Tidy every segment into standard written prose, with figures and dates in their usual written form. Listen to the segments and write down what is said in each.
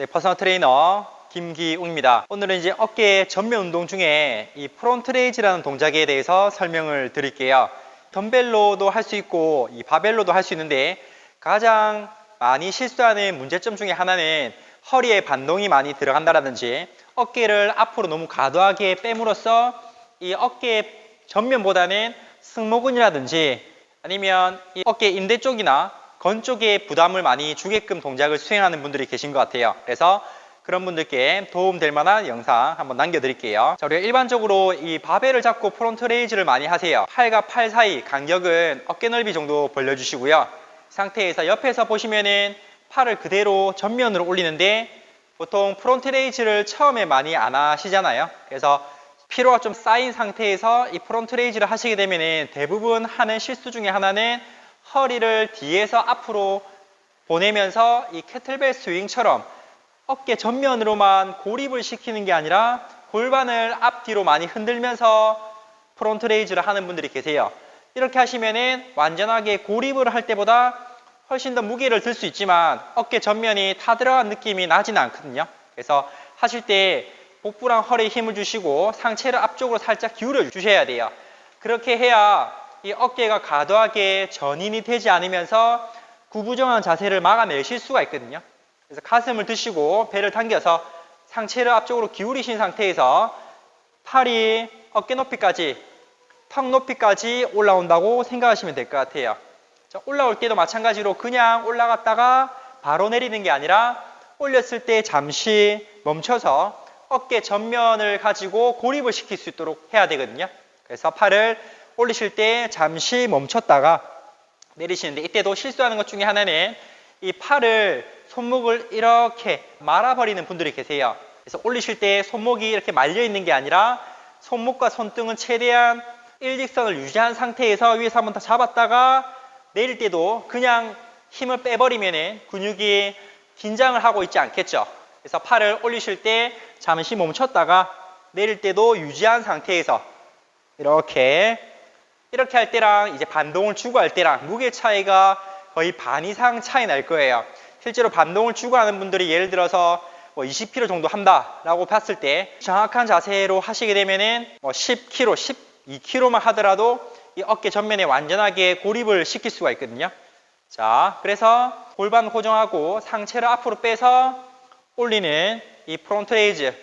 네, 퍼스널 트레이너 김기웅입니다. 오늘은 이제 어깨 전면 운동 중에 이 프론트 레이즈라는 동작에 대해서 설명을 드릴게요. 덤벨로도 할 수 있고 이 바벨로도 할 수 있는데 가장 많이 실수하는 문제점 중에 하나는 허리에 반동이 많이 들어간다라든지 어깨를 앞으로 너무 과도하게 뺨으로써 이 어깨 전면보다는 승모근이라든지 아니면 이 어깨 인대 쪽이나 건 쪽에 부담을 많이 주게끔 동작을 수행하는 분들이 계신 것 같아요. 그래서 그런 분들께 도움될 만한 영상 한번 남겨드릴게요. 자, 우리가 일반적으로 이 바벨을 잡고 프론트 레이즈를 많이 하세요. 팔과 팔 사이 간격은 어깨 넓이 정도 벌려주시고요. 상태에서 옆에서 보시면은 팔을 그대로 전면으로 올리는데 보통 프론트 레이즈를 처음에 많이 안 하시잖아요. 그래서 피로가 좀 쌓인 상태에서 이 프론트 레이즈를 하시게 되면은 대부분 하는 실수 중에 하나는 허리를 뒤에서 앞으로 보내면서 이 캐틀벨 스윙처럼 어깨 전면으로만 고립을 시키는 게 아니라 골반을 앞뒤로 많이 흔들면서 프론트 레이즈를 하는 분들이 계세요. 이렇게 하시면은 완전하게 고립을 할 때보다 훨씬 더 무게를 들 수 있지만 어깨 전면이 타들어간 느낌이 나지는 않거든요. 그래서 하실 때 복부랑 허리에 힘을 주시고 상체를 앞쪽으로 살짝 기울여 주셔야 돼요. 그렇게 해야 이 어깨가 과도하게 전인이 되지 않으면서 구부정한 자세를 막아내실 수가 있거든요. 그래서 가슴을 드시고 배를 당겨서 상체를 앞쪽으로 기울이신 상태에서 팔이 어깨 높이까지, 턱 높이까지 올라온다고 생각하시면 될 것 같아요. 자, 올라올 때도 마찬가지로 그냥 올라갔다가 바로 내리는 게 아니라 올렸을 때 잠시 멈춰서 어깨 전면을 가지고 고립을 시킬 수 있도록 해야 되거든요. 그래서 팔을 올리실 때 잠시 멈췄다가 내리시는데 이때도 실수하는 것 중에 하나는 이 팔을 손목을 이렇게 말아버리는 분들이 계세요. 그래서 올리실 때 손목이 이렇게 말려 있는 게 아니라 손목과 손등은 최대한 일직선을 유지한 상태에서 위에서 한번 더 잡았다가 내릴 때도 그냥 힘을 빼버리면 근육이 긴장을 하고 있지 않겠죠. 그래서 팔을 올리실 때 잠시 멈췄다가 내릴 때도 유지한 상태에서 이렇게 할 때랑 이제 반동을 주고 할 때랑 무게 차이가 거의 반 이상 차이 날 거예요. 실제로 반동을 주고 하는 분들이 예를 들어서 20kg 정도 한다라고 봤을 때 정확한 자세로 하시게 되면은 10kg, 12kg만 하더라도 이 어깨 전면에 완전하게 고립을 시킬 수가 있거든요. 자, 그래서 골반 고정하고 상체를 앞으로 빼서 올리는 이 프론트 레이즈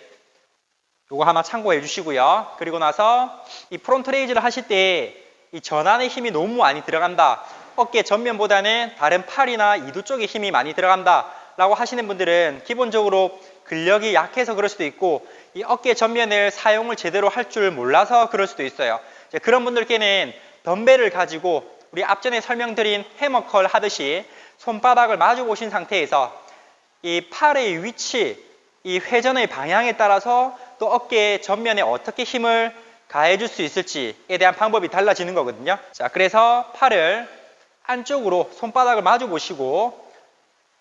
요거 하나 참고해 주시고요. 그리고 나서 이 프론트 레이즈를 하실 때 이 전환의 힘이 너무 많이 들어간다. 어깨 전면보다는 다른 팔이나 이두 쪽에 힘이 많이 들어간다 라고 하시는 분들은 기본적으로 근력이 약해서 그럴 수도 있고 이 어깨 전면을 사용을 제대로 할 줄 몰라서 그럴 수도 있어요. 그런 분들께는 덤벨을 가지고 우리 앞전에 설명드린 해머컬 하듯이 손바닥을 마주 보신 상태에서 이 팔의 위치, 이 회전의 방향에 따라서 또 어깨 전면에 어떻게 힘을 가해줄 수 있을지에 대한 방법이 달라지는 거거든요. 자, 그래서 팔을 안쪽으로 손바닥을 마주 보시고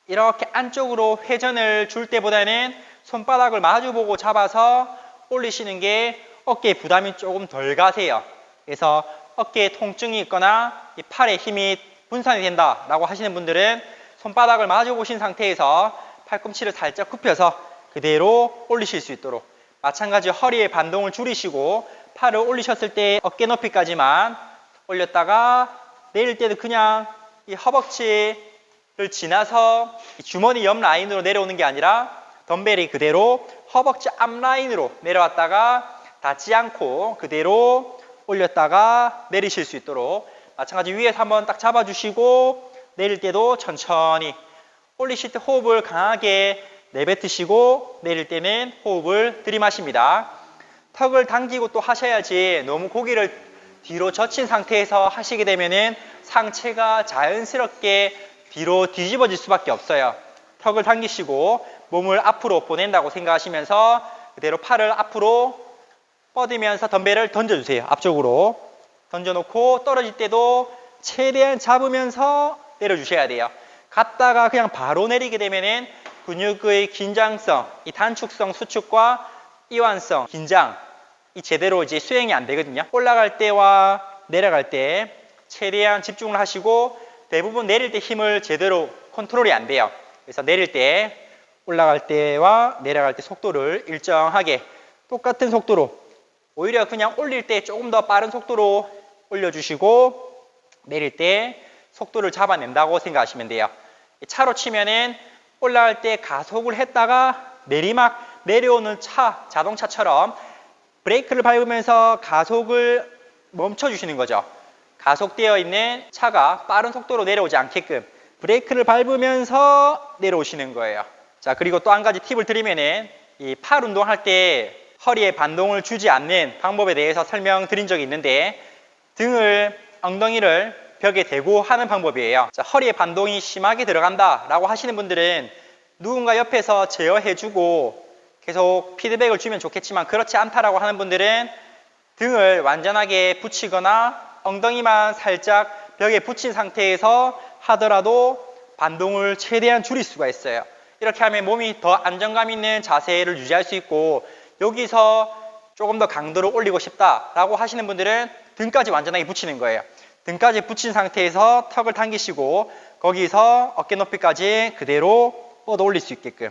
이렇게 안쪽으로 회전을 줄 때보다는 손바닥을 마주 보고 잡아서 올리시는 게 어깨에 부담이 조금 덜 가세요. 그래서 어깨에 통증이 있거나 이 팔에 힘이 분산이 된다라고 하시는 분들은 손바닥을 마주 보신 상태에서 팔꿈치를 살짝 굽혀서 그대로 올리실 수 있도록 마찬가지로 허리의 반동을 줄이시고 팔을 올리셨을 때 어깨 높이까지만 올렸다가 내릴 때도 그냥 이 허벅지를 지나서 주머니 옆 라인으로 내려오는 게 아니라 덤벨이 그대로 허벅지 앞 라인으로 내려왔다가 닿지 않고 그대로 올렸다가 내리실 수 있도록 마찬가지 위에서 한번 딱 잡아주시고 내릴 때도 천천히 올리실 때 호흡을 강하게 내뱉으시고 내릴 때는 호흡을 들이마십니다. 턱을 당기고 또 하셔야지 너무 고개를 뒤로 젖힌 상태에서 하시게 되면은 상체가 자연스럽게 뒤로 뒤집어질 수밖에 없어요. 턱을 당기시고 몸을 앞으로 보낸다고 생각하시면서 그대로 팔을 앞으로 뻗으면서 덤벨을 던져주세요. 앞쪽으로 던져놓고 떨어질 때도 최대한 잡으면서 내려주셔야 돼요. 갔다가 그냥 바로 내리게 되면은 근육의 긴장성, 이 단축성 수축과 이완성, 긴장 이 제대로 이제 수행이 안 되거든요. 올라갈 때와 내려갈 때 최대한 집중을 하시고 대부분 내릴 때 힘을 제대로 컨트롤이 안 돼요. 그래서 내릴 때 올라갈 때와 내려갈 때 속도를 일정하게 똑같은 속도로, 오히려 그냥 올릴 때 조금 더 빠른 속도로 올려주시고 내릴 때 속도를 잡아낸다고 생각하시면 돼요. 차로 치면은 올라갈 때 가속을 했다가 내리막 내려오는 자동차처럼 브레이크를 밟으면서 가속을 멈춰주시는 거죠. 가속되어 있는 차가 빠른 속도로 내려오지 않게끔 브레이크를 밟으면서 내려오시는 거예요. 자, 그리고 또 한 가지 팁을 드리면은 이 팔 운동할 때 허리에 반동을 주지 않는 방법에 대해서 설명드린 적이 있는데, 엉덩이를 벽에 대고 하는 방법이에요. 자, 허리에 반동이 심하게 들어간다 라고 하시는 분들은 누군가 옆에서 제어해주고 계속 피드백을 주면 좋겠지만, 그렇지 않다라고 하는 분들은 등을 완전하게 붙이거나 엉덩이만 살짝 벽에 붙인 상태에서 하더라도 반동을 최대한 줄일 수가 있어요. 이렇게 하면 몸이 더 안정감 있는 자세를 유지할 수 있고, 여기서 조금 더 강도를 올리고 싶다라고 하시는 분들은 등까지 완전하게 붙이는 거예요. 등까지 붙인 상태에서 턱을 당기시고 거기서 어깨 높이까지 그대로 뻗어 올릴 수 있게끔,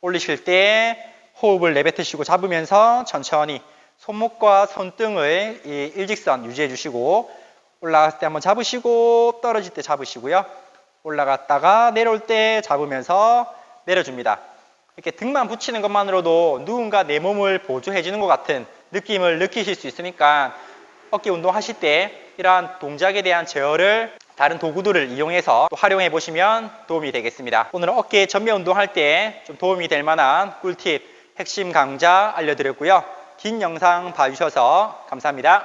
올리실 때 호흡을 내뱉으시고 잡으면서 천천히 손목과 손등을 일직선 유지해 주시고, 올라갔을 때 한번 잡으시고 떨어질 때 잡으시고요. 올라갔다가 내려올 때 잡으면서 내려줍니다. 이렇게 등만 붙이는 것만으로도 누군가 내 몸을 보조해 주는 것 같은 느낌을 느끼실 수 있으니까, 어깨 운동하실 때 이러한 동작에 대한 제어를 다른 도구들을 이용해서 또 활용해 보시면 도움이 되겠습니다. 오늘은 어깨 전면 운동할 때 좀 도움이 될 만한 꿀팁, 핵심 강좌 알려드렸고요. 긴 영상 봐주셔서 감사합니다.